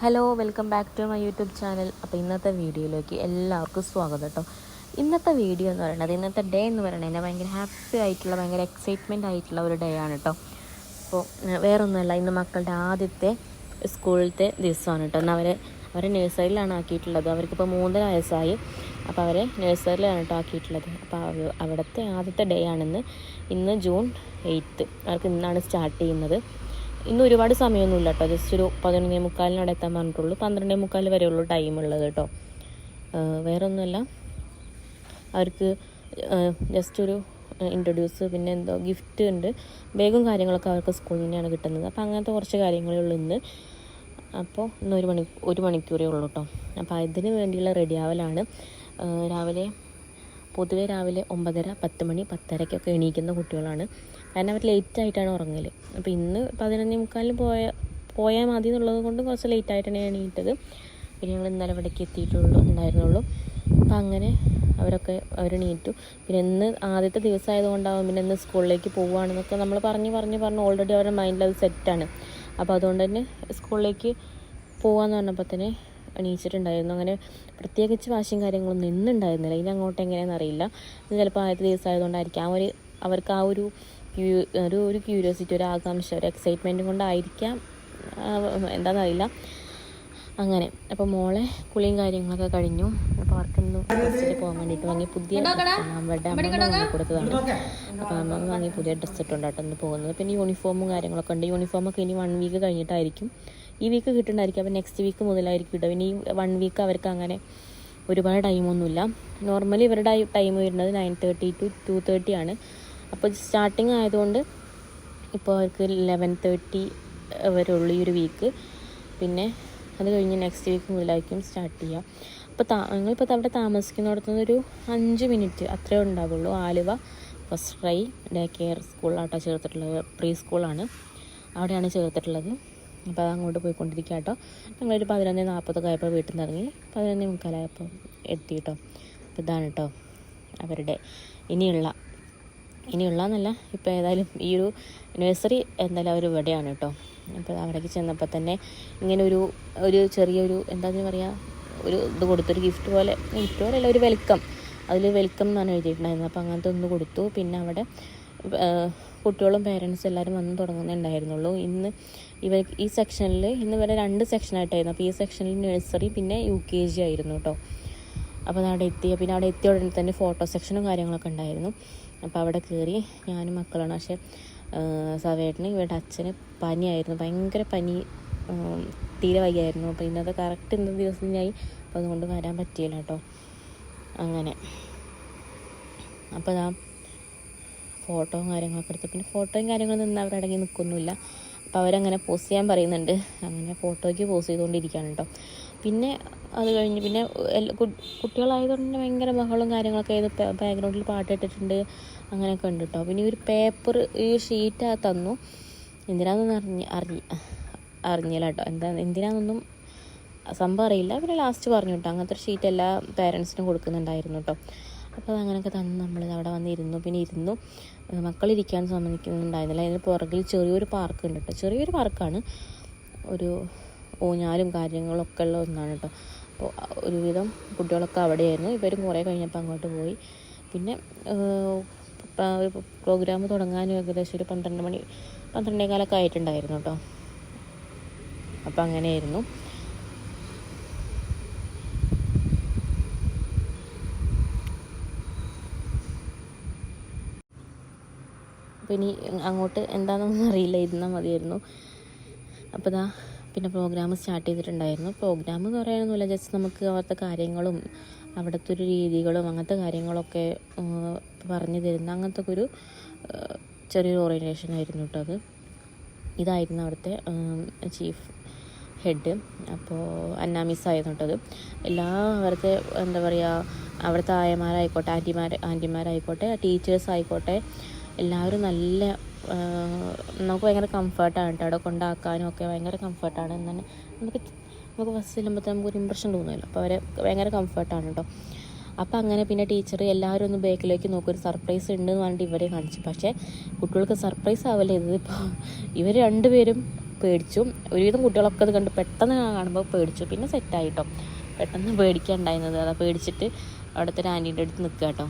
Hello, welcome back to my YouTube channel. അപ്പോൾ ഇന്നത്തെ വീഡിയോയിലേക്ക് എല്ലാവർക്കും സ്വാഗതം കേട്ടോ. ഇന്നത്തെ വീഡിയോ എന്ന് പറയുന്നത്, ഇന്നത്തെ ഡേ എന്ന് പറയുന്നത് ഭയങ്കര ഹാപ്പി ആയിട്ടുള്ള, ഭയങ്കര എക്സൈറ്റ്മെൻ്റ് ആയിട്ടുള്ള ഒരു ഡേ ആണ് കേട്ടോ. അപ്പോൾ വേറൊന്നുമല്ല, ഇന്ന് മക്കളുടെ ആദ്യത്തെ സ്കൂളിലത്തെ ദിവസമാണ് കേട്ടോ. എന്നാൽ അവരെ നഴ്സറിയിലാണ് ആക്കിയിട്ടുള്ളത്. അവർക്കിപ്പോൾ 3.5 വയസ്സായി. അപ്പോൾ അവരെ നഴ്സറിയിലാണ് കേട്ടോ ആക്കിയിട്ടുള്ളത്. അപ്പോൾ അവിടുത്തെ ആദ്യത്തെ ഡേ ആണെന്ന്. ഇന്ന് ജൂൺ 8. അവർക്ക് ഇന്നാണ് സ്റ്റാർട്ട് ചെയ്യുന്നത്. ഇന്ന് ഒരുപാട് സമയമൊന്നുമില്ല കേട്ടോ. ജസ്റ്റ് ഒരു 11:45 അവിടെ എത്താൻ പറഞ്ഞിട്ടുള്ളൂ. 12:45 വരെയുള്ളൂ ടൈം ഉള്ളത് കേട്ടോ. വേറൊന്നുമല്ല, അവർക്ക് ജസ്റ്റ് ഒരു ഇൻട്രൊഡ്യൂസ്, പിന്നെ എന്തോ ഗിഫ്റ്റ് ഉണ്ട്, ബാഗും കാര്യങ്ങളൊക്കെ അവർക്ക് സ്കൂളിൽ തന്നെയാണ് കിട്ടുന്നത്. അപ്പോൾ അങ്ങനത്തെ കുറച്ച് കാര്യങ്ങളേ ഉള്ളൂ ഇന്ന്. അപ്പോൾ ഇന്ന് ഒരു മണിക്കൂറേ ഉള്ളൂ കേട്ടോ. അപ്പോൾ അതിന് വേണ്ടിയുള്ള റെഡിയാവലാണ്. പൊതുവെ രാവിലെ 9:30, 10 മണി, 10:30 എണീക്കുന്ന കുട്ടികളാണ്. കാരണം അവർ ലേറ്റായിട്ടാണ് ഉറങ്ങൽ. അപ്പോൾ ഇന്ന് 11:45 പോയാൽ മതി എന്നുള്ളത് കൊണ്ട് കുറച്ച് ലേറ്റായിട്ടാണ് എണീറ്റത്. പിന്നെ ഞങ്ങൾ ഇന്നലെ ഇവിടേക്ക് ഉണ്ടായിരുന്നുള്ളൂ. അപ്പോൾ അങ്ങനെ അവരെണീറ്റു. പിന്നെ ഇന്ന് ആദ്യത്തെ ദിവസമായതുകൊണ്ടാവും, പിന്നെ ഇന്ന് സ്കൂളിലേക്ക് പോവുകയാണെന്നൊക്കെ നമ്മൾ പറഞ്ഞ് ഓൾറെഡി അവരുടെ മൈൻഡിൽ അത് സെറ്റാണ്. അപ്പോൾ അതുകൊണ്ട് തന്നെ സ്കൂളിലേക്ക് പോകാമെന്ന് പറഞ്ഞപ്പോൾ തന്നെ എണീച്ചിട്ടുണ്ടായിരുന്നു. അങ്ങനെ പ്രത്യേകിച്ച് വാശിയും കാര്യങ്ങളൊന്നും ഇന്നുണ്ടായിരുന്നില്ല. ഇനി അങ്ങോട്ട് എങ്ങനെയാണെന്ന് അറിയില്ല. ഇന്ന് ചിലപ്പോൾ ആദ്യത്തെ ദിവസമായതുകൊണ്ടായിരിക്കും അവർക്ക് ആ ഒരു ക്യൂരിയോസിറ്റി, ഒരു ആകാംക്ഷ, ഒരു എക്സൈറ്റ്മെൻറ്റും കൊണ്ടായിരിക്കാം, എന്താണെന്നറിയില്ല. അങ്ങനെ അപ്പോൾ മോളെ കുളിയും കാര്യങ്ങളൊക്കെ കഴിഞ്ഞു. അപ്പോൾ അവർക്കൊന്ന് ഡ്രസ്സിൽ പോകാൻ വേണ്ടിയിട്ട് വാങ്ങി പുതിയ അവരുടെ അമ്മ വാങ്ങി കൊടുത്തതാണ്. അപ്പോൾ അമ്മ വാങ്ങി പുതിയ ഡ്രസ്സ് ഇട്ടുണ്ടായിട്ട് ഒന്ന് പോകുന്നത്. പിന്നെ യൂണിഫോമും കാര്യങ്ങളൊക്കെ ഉണ്ട്. യൂണിഫോമൊക്കെ ഇനി 1 വീക്ക് കഴിഞ്ഞിട്ടായിരിക്കും, ഈ വീക്ക് കിട്ടുന്നുണ്ടായിരിക്കും. അപ്പോൾ നെക്സ്റ്റ് വീക്ക് മുതലായിരിക്കും കിട്ടുക. പിന്നെ ഈ 1 വീക്ക് അവർക്ക് അങ്ങനെ ഒരുപാട് ടൈമൊന്നുമില്ല. നോർമലി ഇവരുടെ ടൈം വരുന്നത് 9:30 to 2:30 ആണ്. അപ്പോൾ സ്റ്റാർട്ടിങ് ആയതുകൊണ്ട് ഇപ്പോൾ അവർക്ക് 11:30 വരെ ഉള്ളൂ ഈ ഒരു വീക്ക്. പിന്നെ അത് കഴിഞ്ഞ് നെക്സ്റ്റ് വീക്ക് മുതലായിരിക്കും സ്റ്റാർട്ട് ചെയ്യുക. അപ്പോൾ ഞങ്ങളിപ്പോൾ അവിടെ താമസിക്കുന്നിടത്തുനിന്ന് ഒരു 5 മിനിറ്റ് അത്രേ ഉണ്ടാവുള്ളൂ. Aluva first try day care സ്കൂളിലാട്ടോ ചേർത്തിട്ടുള്ളത്. പ്രീ സ്കൂളാണ്, അവിടെയാണ് ചേർത്തിട്ടുള്ളത്. അപ്പോൾ അത് അങ്ങോട്ട് പോയിക്കൊണ്ടിരിക്കുക കേട്ടോ. ഞങ്ങളൊരു 11:40 ആയപ്പോൾ വീട്ടിൽ നിന്ന് ഇറങ്ങി 11:45 എത്തി കേട്ടോ. അപ്പോൾ ഇതാണ് കേട്ടോ അവരുടെ ഇനിയുള്ള എന്നല്ല, ഇപ്പോൾ ഏതായാലും ഈ ഒരു നഴ്സറി എന്തായാലും അവർ ഇവിടെയാണ് കേട്ടോ. അപ്പോൾ അവിടേക്ക് ചെന്നപ്പോൾ തന്നെ ഇങ്ങനെ ഒരു ചെറിയൊരു എന്താണെന്ന് പറയുക, ഒരു ഇത് കൊടുത്തൊരു ഗിഫ്റ്റ് പോലെയല്ല, ഒരു വെൽക്കം, അതിൽ വെൽക്കം എന്നാണ് എഴുതിയിട്ടുണ്ടായിരുന്നത്. അപ്പോൾ അങ്ങനത്തെ ഒന്ന് കൊടുത്തു. പിന്നെ അവിടെ കുട്ടികളും പേരൻസും എല്ലാവരും വന്ന് തുടങ്ങുന്നുണ്ടായിരുന്നുള്ളൂ. ഈ സെക്ഷനിൽ ഇന്ന് വരെ 2 സെക്ഷനായിട്ടായിരുന്നു. അപ്പോൾ ഈ സെക്ഷനിൽ നഴ്സറി പിന്നെ UKG ആയിരുന്നു കേട്ടോ. അപ്പോൾ അവിടെ എത്തിയ ഉടനെ തന്നെ ഫോട്ടോ സെക്ഷനും കാര്യങ്ങളൊക്കെ ഉണ്ടായിരുന്നു. അപ്പോൾ അവിടെ കയറി ഞാനും മക്കളാണ്. പക്ഷേ സവേട്ടന് ഇവരുടെ അച്ഛന് പനിയായിരുന്നു, ഭയങ്കര പനി, തീരെ വയ്യായിരുന്നു. അപ്പോൾ ഇന്നത്തെ ദിവസം ഞായി, അപ്പോൾ അതുകൊണ്ട് വരാൻ പറ്റിയില്ല കേട്ടോ. അങ്ങനെ അപ്പോൾ ഫോട്ടോയും കാര്യങ്ങളൊക്കെ എടുത്തു. പിന്നെ ഫോട്ടോയും കാര്യങ്ങളും നിന്ന് അവരടങ്ങി നിൽക്കൊന്നുമില്ല. അപ്പോൾ അവരങ്ങനെ പോസ്റ്റ് ചെയ്യാൻ പറയുന്നുണ്ട്. അങ്ങനെ ഫോട്ടോയ്ക്ക് പോസ്റ്റ് ചെയ്തുകൊണ്ടിരിക്കുകയാണ് കേട്ടോ. പിന്നെ അത് കഴിഞ്ഞ് പിന്നെ കുട്ടികളായതുകൊണ്ട് തന്നെ ഭയങ്കര ബഹളവും കാര്യങ്ങളൊക്കെ ആയത്. ബാക്ക്ഗ്രൗണ്ടിൽ പാട്ട് ഇട്ടിട്ടുണ്ട്, അങ്ങനെയൊക്കെ ഉണ്ട് കേട്ടോ. പിന്നെ ഒരു പേപ്പർ, ഈ ഷീറ്റ് തന്നു. എന്തിനാണെന്നൊന്നും അറിഞ്ഞില്ല കേട്ടോ. എന്തിനാണെന്നൊന്നും സംഭവം അറിയില്ല. പിന്നെ ലാസ്റ്റ് പറഞ്ഞു കേട്ടോ, അങ്ങനത്തെ ഒരു ഷീറ്റ് എല്ലാ പേരൻസിനും കൊടുക്കുന്നുണ്ടായിരുന്നു കേട്ടോ. അപ്പോൾ അങ്ങനെയൊക്കെ തന്നു. നമ്മൾ അവിടെ വന്നിരുന്നു. പിന്നെ മക്കളിരിക്കാൻ സമ്മതിക്കുന്നുണ്ടായിരുന്നില്ല. അതിന് പുറകിൽ ചെറിയൊരു പാർക്ക് ഉണ്ട് കേട്ടോ. ചെറിയൊരു പാർക്കാണ്, ഒരു ഊഞ്ഞാലും കാര്യങ്ങളൊക്കെ ഉള്ള ഒന്നാണ് കേട്ടോ. അപ്പോൾ ഒരുവിധം കുട്ടികളൊക്കെ അവിടെയായിരുന്നു. ഇവരും കുറേ കഴിഞ്ഞപ്പോൾ അങ്ങോട്ട് പോയി. പിന്നെ പ്രോഗ്രാം തുടങ്ങാനും ഏകദേശം ഒരു 12 മണി 12:15 ആയിട്ടുണ്ടായിരുന്നു കേട്ടോ. അപ്പോൾ അങ്ങനെയായിരുന്നു. അപ്പോൾ ഇനി അങ്ങോട്ട് എന്താണെന്നൊന്നും അറിയില്ല, ഇരുന്നാൽ മതിയായിരുന്നു. അപ്പോൾ പിന്നെ പ്രോഗ്രാം സ്റ്റാർട്ട് ചെയ്തിട്ടുണ്ടായിരുന്നു. പ്രോഗ്രാം എന്ന് പറയാനൊന്നുമില്ല, ജസ്റ്റ് നമുക്ക് അവിടുത്തെ കാര്യങ്ങളും അവിടുത്തെ ഒരു രീതികളും അങ്ങനത്തെ കാര്യങ്ങളൊക്കെ പറഞ്ഞു തരുന്ന അങ്ങനത്തെ ഒരു ചെറിയൊരു ഓറിയൻറ്റേഷൻ ആയിരുന്നു കേട്ടോ. ഇതായിരുന്നു അവിടുത്തെ ചീഫ് ഹെഡ്. അപ്പോൾ അന്ന മിസ് ആയിരുന്നു കേട്ടത്. അവിടുത്തെ എന്താ പറയുക, അവിടുത്തെ ആയമാരായിക്കോട്ടെ, ആൻറ്റിമാരായിക്കോട്ടെ, ടീച്ചേഴ്സ് ആയിക്കോട്ടെ, എല്ലാവരും നല്ല, നമുക്ക് ഭയങ്കര കംഫർട്ടാണ് കേട്ടോ. അവിടെ കൊണ്ടാക്കാനും ഒക്കെ ഭയങ്കര കംഫർട്ടാണ്. എന്നാണ് നമുക്ക് ഫസ്റ്റ് ചെല്ലുമ്പോഴത്തെ നമുക്കൊരു ഇമ്പ്രഷൻ തോന്നുമല്ലോ. അപ്പോൾ അവരെ ഭയങ്കര കംഫർട്ടാണ് കേട്ടോ. അപ്പോൾ അങ്ങനെ പിന്നെ ടീച്ചർ എല്ലാവരും ഒന്ന് ബാക്കിലേക്ക് നോക്കും, ഒരു സർപ്രൈസ് ഉണ്ടെന്ന് പറഞ്ഞിട്ട് ഇവരെ കാണിച്ചു. പക്ഷേ കുട്ടികൾക്ക് സർപ്രൈസ് ആവല്ലേ ഇതിപ്പോൾ. ഇവർ രണ്ടുപേരും പേടിച്ചു. ഒരുവിധം കുട്ടികളൊക്കെ അത് കണ്ട് പെട്ടെന്ന് കാണുമ്പോൾ പേടിച്ചു. പിന്നെ സെറ്റായിട്ടോ, പെട്ടെന്ന് പേടിക്കാനുണ്ടായിരുന്നത്. അതാ പേടിച്ചിട്ട് അവിടുത്തെ ഒരു ആൻറ്റീൻ്റെ അടുത്ത് നിൽക്കുക കേട്ടോ.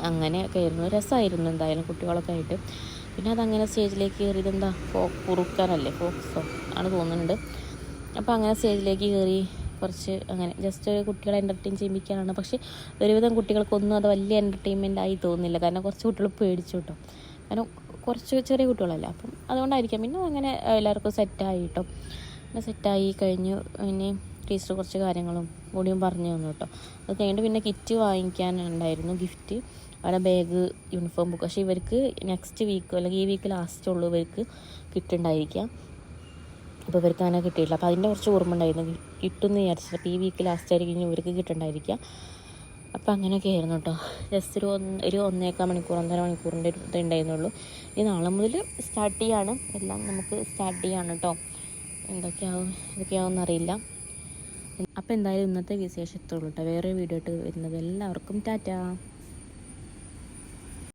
അങ്ങനെയൊക്കെ ആയിരുന്നു, രസമായിരുന്നു എന്തായാലും കുട്ടികളൊക്കെ ആയിട്ട്. പിന്നെ അതങ്ങനെ സ്റ്റേജിലേക്ക് കയറിയത് എന്താ കുറുക്കാനല്ലേ, ഫോക്സോ ആണ് തോന്നുന്നുണ്ട്. അപ്പോൾ അങ്ങനെ സ്റ്റേജിലേക്ക് കയറി കുറച്ച് അങ്ങനെ ജസ്റ്റ് കുട്ടികളെ എൻ്റർടൈൻ ചെയ്യിപ്പിക്കാനാണ്. പക്ഷേ ഒരുവിധം കുട്ടികൾക്കൊന്നും അത് വലിയ എൻ്റർടൈൻമെൻ്റ് ആയി തോന്നുന്നില്ല. കാരണം കുറച്ച് കുട്ടികൾ പേടിച്ചു കേട്ടോ. കാരണം കുറച്ച് ചെറിയ കുട്ടികളല്ല, അപ്പം അതുകൊണ്ടായിരിക്കാം. പിന്നെ അങ്ങനെ എല്ലാവർക്കും സെറ്റായി കേട്ടോ. പിന്നെ സെറ്റായി കഴിഞ്ഞു. പിന്നെ ടീച്ചർ കുറച്ച് കാര്യങ്ങളും കൂടിയും പറഞ്ഞു തന്നു കേട്ടോ. അത് കഴിഞ്ഞിട്ട് പിന്നെ കിറ്റ് വാങ്ങിക്കാനുണ്ടായിരുന്നു, ഗിഫ്റ്റ്. അവിടെ ബാഗ്, യൂണിഫോം, ബുക്ക്. പക്ഷേ ഇവർക്ക് നെക്സ്റ്റ് വീക്ക് അല്ലെങ്കിൽ ഈ വീക്ക് ലാസ്റ്റ് ഉള്ളൂ ഇവർക്ക് കിട്ടുണ്ടായിരിക്കാം. അപ്പോൾ ഇവർക്ക് അങ്ങനെ കിട്ടിയിട്ടില്ല. അപ്പോൾ അതിൻ്റെ കുറച്ച് ഓർമ്മ ഉണ്ടായിരുന്നു, കിട്ടുമെന്ന് വിചാരിച്ചിട്ട്. അപ്പോൾ ഈ വീക്ക് ലാസ്റ്റ് ആയിരിക്കും ഇവർക്ക് കിട്ടുന്നുണ്ടായിരിക്കുക. അപ്പോൾ അങ്ങനെയൊക്കെ ആയിരുന്നു കേട്ടോ. ജസ്റ്റ് ഒരു 1.25 മണിക്കൂർ 1.5 മണിക്കൂറിൻ്റെ ഒരു ഇത് ഉണ്ടായിരുന്നുള്ളൂ. ഇനി നാളെ മുതൽ സ്റ്റാർട്ട് ചെയ്യാണ്, എല്ലാം നമുക്ക് സ്റ്റാർട്ട് ചെയ്യാണ് കേട്ടോ. എന്തൊക്കെയാവും അറിയില്ല. അപ്പോൾ എന്തായാലും ഇന്നത്തെ വിശേഷത്തുള്ളൂ കേട്ടോ. വേറെ വീഡിയോ ആയിട്ട് വരുന്നത്. എല്ലാവർക്കും ടാറ്റാ.